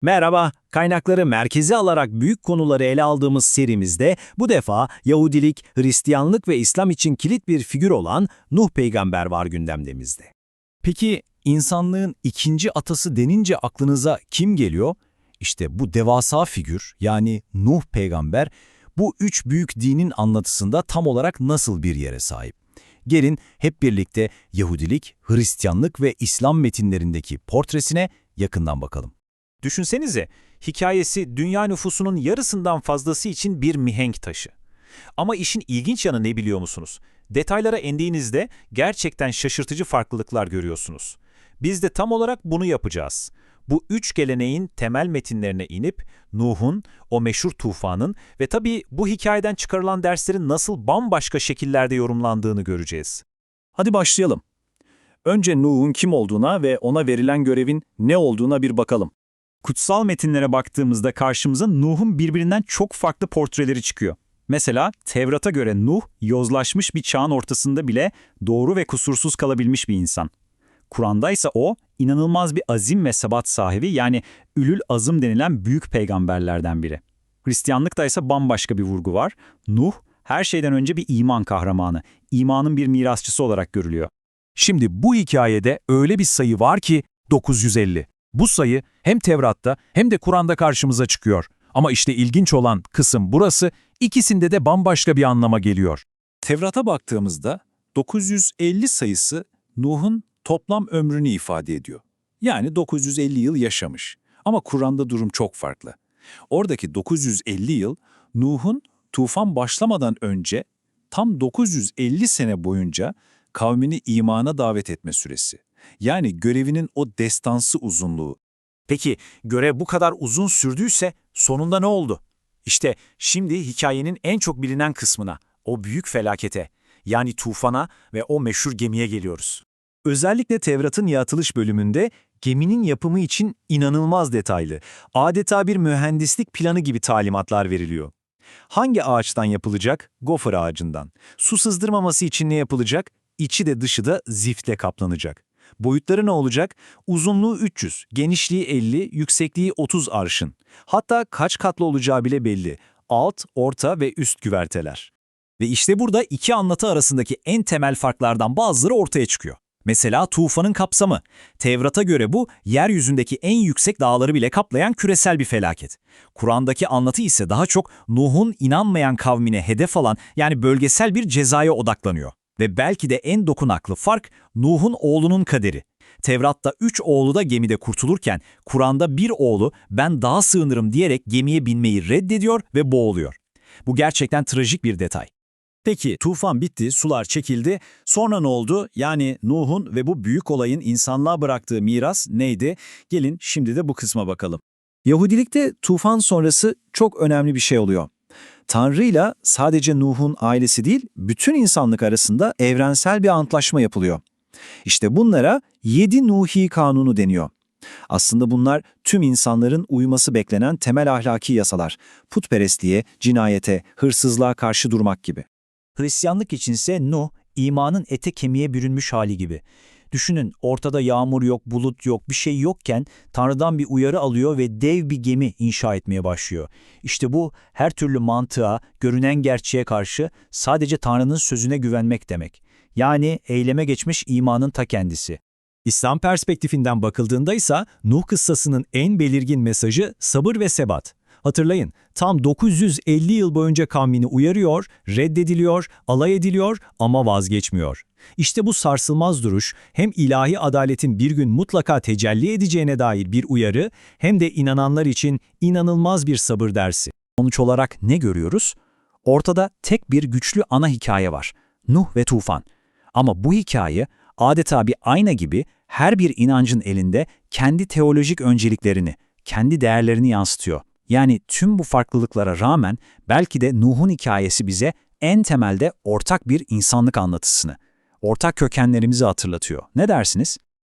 Merhaba, kaynakları merkeze alarak büyük konuları ele aldığımız serimizde bu defa Yahudilik, Hristiyanlık ve İslam için kilit bir figür olan Nuh peygamber var gündemimizde. Peki insanlığın ikinci atası denince aklınıza kim geliyor? İşte bu devasa figür yani Nuh peygamber bu üç büyük dinin anlatısında tam olarak nasıl bir yere sahip? Gelin hep birlikte Yahudilik, Hristiyanlık ve İslam metinlerindeki portresine yakından bakalım. Düşünsenize, hikayesi dünya nüfusunun yarısından fazlası için bir mihenk taşı. Ama işin ilginç yanı ne biliyor musunuz? Detaylara indiğinizde gerçekten şaşırtıcı farklılıklar görüyorsunuz. Biz de tam olarak bunu yapacağız. Bu üç geleneğin temel metinlerine inip Nuh'un, o meşhur tufanın ve tabii bu hikayeden çıkarılan derslerin nasıl bambaşka şekillerde yorumlandığını göreceğiz. Hadi başlayalım. Önce Nuh'un kim olduğuna ve ona verilen görevin ne olduğuna bir bakalım. Kutsal metinlere baktığımızda karşımıza Nuh'un birbirinden çok farklı portreleri çıkıyor. Mesela Tevrat'a göre Nuh, yozlaşmış bir çağın ortasında bile doğru ve kusursuz kalabilmiş bir insan. Kur'an'da ise o, inanılmaz bir azim ve sebat sahibi yani Ülül Azım denilen büyük peygamberlerden biri. Hristiyanlıkta ise bambaşka bir vurgu var. Nuh, her şeyden önce bir iman kahramanı, imanın bir mirasçısı olarak görülüyor. Şimdi bu hikayede öyle bir sayı var ki 950. Bu sayı hem Tevrat'ta hem de Kur'an'da karşımıza çıkıyor. Ama işte ilginç olan kısım burası, ikisinde de bambaşka bir anlama geliyor. Tevrat'a baktığımızda 950 sayısı Nuh'un toplam ömrünü ifade ediyor. Yani 950 yıl yaşamış. Ama Kur'an'da durum çok farklı. Oradaki 950 yıl Nuh'un tufan başlamadan önce tam 950 sene boyunca kavmini imana davet etme süresi. Yani görevinin o destansı uzunluğu. Peki görev bu kadar uzun sürdüyse sonunda ne oldu? İşte şimdi hikayenin en çok bilinen kısmına, o büyük felakete, yani tufana ve o meşhur gemiye geliyoruz. Özellikle Tevrat'ın yaratılış bölümünde geminin yapımı için inanılmaz detaylı, adeta bir mühendislik planı gibi talimatlar veriliyor. Hangi ağaçtan yapılacak? Gofur ağacından. Su sızdırmaması için ne yapılacak? İçi de dışı da ziftle kaplanacak. Boyutları ne olacak? Uzunluğu 300, genişliği 50, yüksekliği 30 arşın. Hatta kaç katlı olacağı bile belli. Alt, orta ve üst güverteler. Ve işte burada iki anlatı arasındaki en temel farklardan bazıları ortaya çıkıyor. Mesela tufanın kapsamı. Tevrat'a göre bu, yeryüzündeki en yüksek dağları bile kaplayan küresel bir felaket. Kur'an'daki anlatı ise daha çok Nuh'un inanmayan kavmine hedef alan yani bölgesel bir cezaya odaklanıyor. Ve belki de en dokunaklı fark Nuh'un oğlunun kaderi. Tevrat'ta 3 oğlu da gemide kurtulurken Kur'an'da bir oğlu ben dağa sığınırım diyerek gemiye binmeyi reddediyor ve boğuluyor. Bu gerçekten trajik bir detay. Peki tufan bitti, sular çekildi. Sonra ne oldu? Yani Nuh'un ve bu büyük olayın insanlığa bıraktığı miras neydi? Gelin şimdi de bu kısma bakalım. Yahudilikte tufan sonrası çok önemli bir şey oluyor. Tanrı'yla sadece Nuh'un ailesi değil, bütün insanlık arasında evrensel bir antlaşma yapılıyor. İşte bunlara 7 Nuhi Kanunu deniyor. Aslında bunlar tüm insanların uyması beklenen temel ahlaki yasalar. Putperestliğe, cinayete, hırsızlığa karşı durmak gibi. Hristiyanlık içinse Nuh, imanın ete kemiğe bürünmüş hali gibi. Düşünün, ortada yağmur yok, bulut yok, bir şey yokken Tanrı'dan bir uyarı alıyor ve dev bir gemi inşa etmeye başlıyor. İşte bu her türlü mantığa, görünen gerçeğe karşı sadece Tanrı'nın sözüne güvenmek demek. Yani eyleme geçmiş imanın ta kendisi. İslam perspektifinden bakıldığında ise Nuh kıssasının en belirgin mesajı sabır ve sebat. Hatırlayın, tam 950 yıl boyunca kavmini uyarıyor, reddediliyor, alay ediliyor ama vazgeçmiyor. İşte bu sarsılmaz duruş hem ilahi adaletin bir gün mutlaka tecelli edeceğine dair bir uyarı hem de inananlar için inanılmaz bir sabır dersi. Sonuç olarak ne görüyoruz? Ortada tek bir güçlü ana hikaye var. Nuh ve tufan. Ama bu hikaye adeta bir ayna gibi her bir inancın elinde kendi teolojik önceliklerini, kendi değerlerini yansıtıyor. Yani tüm bu farklılıklara rağmen belki de Nuh'un hikayesi bize en temelde ortak bir insanlık anlatısını, ortak kökenlerimizi hatırlatıyor. Ne dersiniz?